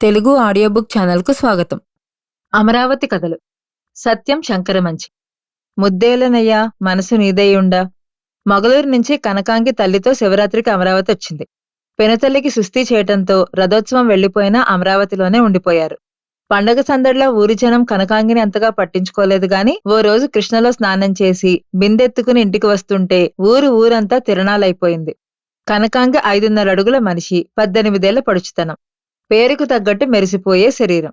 Telugu audio book ఛానల్‌కు స్వాగతం. అమరావతి కథలు. సత్యం శంకరమంచి. ముద్దేలనయ్య మనసు నీదయ్యుండా. మొగలూరు నుంచి కనకాంగి తల్లితో శివరాత్రికి అమరావతి వచ్చింది. పెనుతల్లికి సుస్థి చేయటంతో రథోత్సవం వెళ్లిపోయినా అమరావతిలోనే ఉండిపోయారు. పండగ సందడిలో ఊరి జనం కనకాంగిని అంతగా పట్టించుకోలేదు గాని ఓ రోజు కృష్ణలో స్నానం చేసి బిందెత్తుకుని ఇంటికి వస్తుంటే ఊరంతా తిరణాలైపోయింది. కనకాంగి 5.5 అడుగుల మనిషి, 18 ఏళ్ల పడుచుతనం. పేరుకు తగ్గట్టు మెరిసిపోయే శరీరం.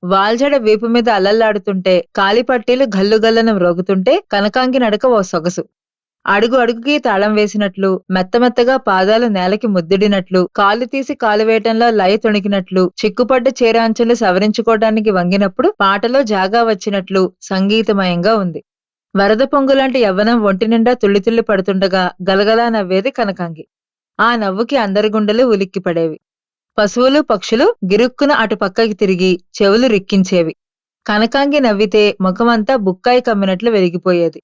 వాల్జడ వీపు మీద అల్లల్లాడుతుంటే, కాలిపట్టీలు గల్లుగల్లన మ్రోగుతుంటే కనకాంగి నడక ఓ సొగసు. అడుగు అడుగుకి తాళం వేసినట్లు, మెత్తమెత్తగా పాదాలు నేలకి ముద్దిడినట్లు, కాలు తీసి కాలు వేయటంలో లయ తొణికినట్లు, చిక్కుపడ్డ చీర అంచులు సవరించుకోవడానికి వంగినప్పుడు పాటలో జాగా వచ్చినట్లు సంగీతమయంగా ఉంది. వరద పొంగులాంటి యవ్వనం ఒంటి నిండా తుళ్ళితుళ్ళి పడుతుండగా గలగలా నవ్వేది కనకాంగి. ఆ నవ్వుకి అందరి గుండెలు ఉలిక్కిపడేవి. పశువులు పక్షులు గిరుక్కున అటు పక్కకి తిరిగి చెవులు రిక్కించేవి. కనకాంగి నవ్వితే ముఖమంతా బుక్కాయి కమ్మినట్లు వెలిగిపోయేది.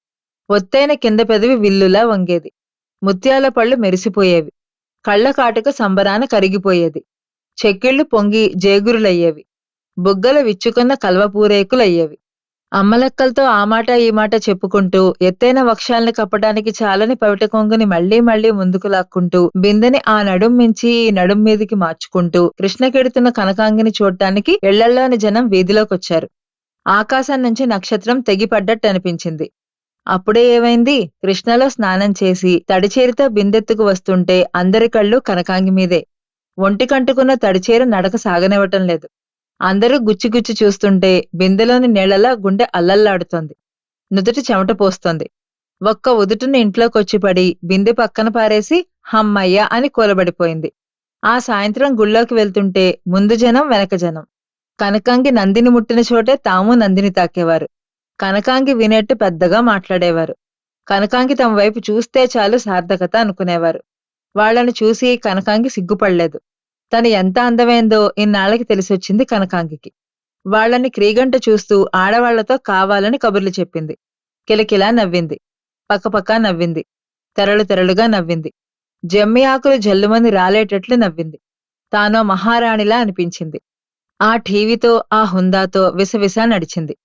ఒత్తైన కింద పెదవి విల్లులా వంగేది. ముత్యాల పళ్ళు మెరిసిపోయేవి. కళ్ల కాటుక సంబరాన కరిగిపోయేది. చెక్కిళ్లు పొంగి జేగురులయ్యేవి. బుగ్గలు విచ్చుకున్న కల్వపూరేకులయ్యేవి. అమ్మలక్కలతో ఆ మాట ఈ మాట చెప్పుకుంటూ ఎత్తైన వక్షాల్ని కప్పడానికి చాలని పవిట కొంగుని మళ్లీ ముందుకు లాక్కుంటూ బిందెని ఆ నడుం మించి ఈ నడుం మీదికి మార్చుకుంటూ కృష్ణకెడుతున్న కనకాంగిని చూడ్డానికి ఇళ్లల్లోని జనం వీధిలోకొచ్చారు. ఆకాశం నుంచి నక్షత్రం తెగిపడ్డట్టు అనిపించింది. అప్పుడే ఏమైంది? కృష్ణలో స్నానం చేసి తడిచేరితో బిందెత్తుకు వస్తుంటే అందరి కళ్ళు కనకాంగి మీదే. ఒంటికంటుకున్న తడిచేర నడక సాగనివ్వటం లేదు. అందరూ గుచ్చిగుచ్చి చూస్తుంటే బిందెలోని నీళ్లలా గుండె అల్లల్లాడుతోంది. నుదుటి చెమట పోస్తోంది. ఒక్క ఉదుటుని ఇంట్లోకొచ్చి పడి బిందె పక్కన పారేసి హమ్మయ్య అని కూలబడిపోయింది. ఆ సాయంత్రం గుళ్ళోకి వెళ్తుంటే ముందు జనం వెనక జనం. కనకాంగి నందిని ముట్టిన చోటే తాము నందిని తాకేవారు. కనకాంగి వినేట్టు పెద్దగా మాట్లాడేవారు. కనకాంగి తమ వైపు చూస్తే చాలు సార్థకత అనుకునేవారు. వాళ్లను చూసి కనకాంగి సిగ్గుపడలేదు. తను ఎంత అందమైందో ఇన్నాళ్లకి తెలిసొచ్చింది కనకాంగికి. వాళ్లని క్రీగంట చూస్తూ ఆడవాళ్లతో కావాలని కబుర్లు చెప్పింది. కిలకిలా నవ్వింది. పక్కపక్క నవ్వింది. తెరలుగా నవ్వింది. జమ్మి ఆకులు జల్లుమంది రాలేటట్లు నవ్వింది. తానో మహారాణిలా అనిపించింది. ఆ ఠీవితో ఆ హుందాతో విసవిసా నడిచింది.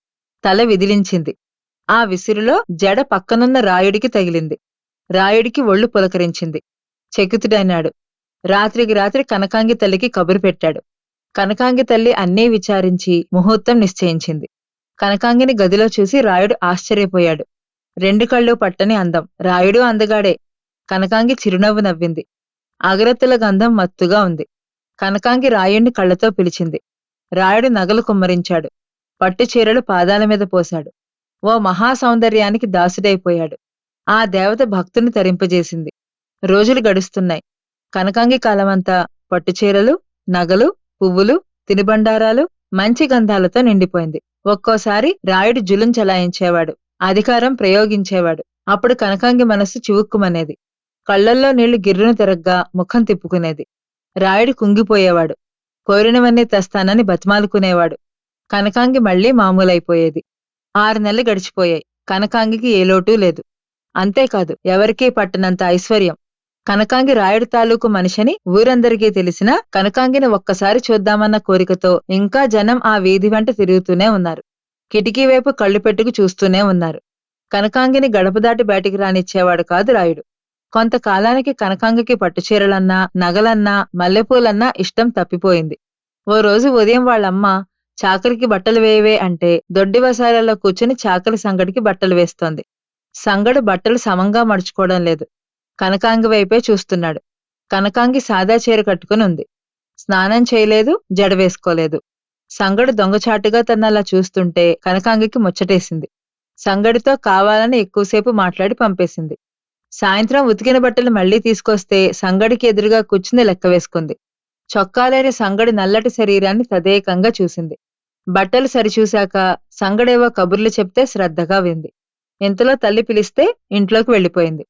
తల విదిలించింది. ఆ విసురులో జడ పక్కనున్న రాయుడికి తగిలింది. రాయుడికి ఒళ్ళు పులకరించింది. చకితుడైనాడు. రాత్రికి రాత్రి కనకాంగి తల్లికి కబురు పెట్టాడు. కనకాంగి తల్లి అన్నీ విచారించి ముహూర్తం నిశ్చయించింది. కనకాంగిని గదిలో చూసి రాయుడు ఆశ్చర్యపోయాడు. 2 కళ్ళు పట్టని అందం. రాయుడు అందగాడే. కనకాంగి చిరునవ్వు నవ్వింది. అగరత్తుల గంధం మత్తుగా ఉంది. కనకాంగి రాయుణ్ణి కళ్లతో పిలిచింది. రాయుడు నగలు కుమ్మరించాడు. పట్టు చీరలు పాదాల మీద పోశాడు. ఓ మహాసౌందర్యానికి దాసుడైపోయాడు. ఆ దేవత భక్తుని తరింపజేసింది. రోజులు గడుస్తున్నాయి. కనకాంగి కాలమంతా పట్టుచీరలు, నగలు, పువ్వులు, తినుబండారాలు, మంచి గంధాలతో నిండిపోయింది. ఒక్కోసారి రాయుడు జులుం చలాయించేవాడు. అధికారం ప్రయోగించేవాడు. అప్పుడు కనకాంగి మనస్సు చివుక్కుమనేది. కళ్లల్లో నీళ్లు గిర్రును తిరగ్గా ముఖం తిప్పుకునేది. రాయుడు కుంగిపోయేవాడు. కోరినవన్నీ తెస్తానని బతిమాలుకునేవాడు. కనకాంగి మళ్లీ మామూలైపోయేది. 6 నెలలు గడిచిపోయాయి. కనకాంగికి ఏ లోటూ లేదు. అంతేకాదు, ఎవరికీ పట్టనంత ఐశ్వర్యం. కనకాంగి రాయుడు తాలూకు మనిషిని ఊరందరికీ తెలిసినా కనకాంగిని ఒక్కసారి చూద్దామన్న కోరికతో ఇంకా జనం ఆ వీధి వెంట తిరుగుతూనే ఉన్నారు. కిటికీ వైపు కళ్ళు పెట్టుకు చూస్తూనే ఉన్నారు. కనకాంగిని గడప దాటి బయటికి రానిచ్చేవాడు కాదు రాయుడు. కొంతకాలానికి కనకాంగికి పట్టుచీరలన్నా, నగలన్నా, మల్లెపూలన్నా ఇష్టం తప్పిపోయింది. ఓ రోజు ఉదయం వాళ్ళమ్మ చాకలికి బట్టలు వేయవే అంటే దొడ్డి వసారాలో కూర్చుని చాకలి సంగడికి బట్టలు వేస్తోంది. సంగడు బట్టలు సమంగా మడుచుకోవడం లేదు. కనకాంగి వైపే చూస్తున్నాడు. కనకాంగి సాదా చీర కట్టుకుని ఉంది. స్నానం చేయలేదు, జడ వేసుకోలేదు. సంగడు దొంగచాటుగా తనలా చూస్తుంటే కనకాంగికి ముచ్చటేసింది. సంగడితో కావాలని ఎక్కువసేపు మాట్లాడి పంపేసింది. సాయంత్రం ఉతికిన బట్టలు మళ్లీ తీసుకొస్తే సంగడికి ఎదురుగా కూర్చుని లెక్క వేసుకుంది. చొక్కాలేని సంగడి నల్లటి శరీరాన్ని తదేకంగా చూసింది. బట్టలు సరిచూశాక సంగడేవో కబుర్లు చెప్తే శ్రద్ధగా వింది. ఇంతలో తల్లి పిలిస్తే ఇంట్లోకి వెళ్లిపోయింది.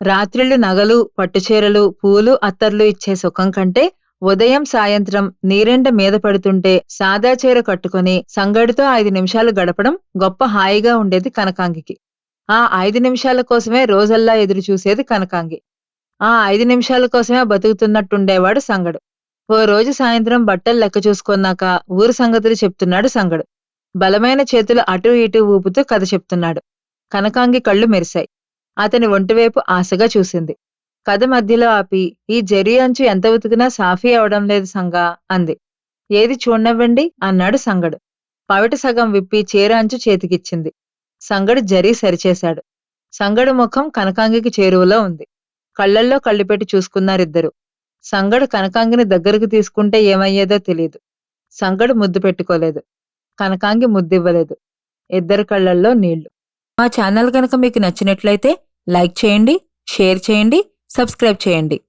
రాత్రిళ్లు నగలు, పట్టుచీరలు, పూలు, అత్తర్లు ఇచ్చే సుఖం కంటే ఉదయం సాయంత్రం నీరెండ మీద పడుతుంటే సాదా చీర కట్టుకుని సంగడితో 5 నిమిషాలు గడపడం గొప్ప హాయిగా ఉండేది కనకాంగికి. ఆ 5 నిమిషాల కోసమే రోజల్లా ఎదురుచూసేది కనకాంగి. ఆ 5 నిమిషాల కోసమే బతుకుతున్నట్టుండేవాడు సంగడు. ఓ రోజు సాయంత్రం బట్టలు లెక్క చూసుకున్నాక ఊరు సంగతులు చెప్తున్నాడు సంగడు. బలమైన చేతులు అటూ ఇటూ ఊపుతూ కథ చెప్తున్నాడు. కనకాంగి కళ్ళు మెరిశాయి. అతని ఒంటివైపు ఆశగా చూసింది. కథ మధ్యలో ఆపి, ఈ జరీ అంచు ఎంత ఉతికినా సాఫీ అవడం లేదు సంగా అంది. ఏది చూడనివ్వండి అన్నాడు సంగడు. పవిట సగం విప్పి చీర అంచు చేతికిచ్చింది. సంగడు జరీ సరిచేశాడు. సంగడు ముఖం కనకాంగికి చేరువలో ఉంది. కళ్ళల్లో కళ్ళు పెట్టి చూసుకున్నారిద్దరూ. సంగడు కనకాంగిని దగ్గరకు తీసుకుంటే ఏమయ్యేదో తెలీదు. సంగడు ముద్దు పెట్టుకోలేదు. కనకాంగి ముద్దివ్వలేదు. ఇద్దరి కళ్ళల్లో నీళ్లు. మా ఛానల్ కనుక మీకు నచ్చినట్లయితే లైక్ చేయండి, షేర్ చేయండి, సబ్స్క్రైబ్ చేయండి.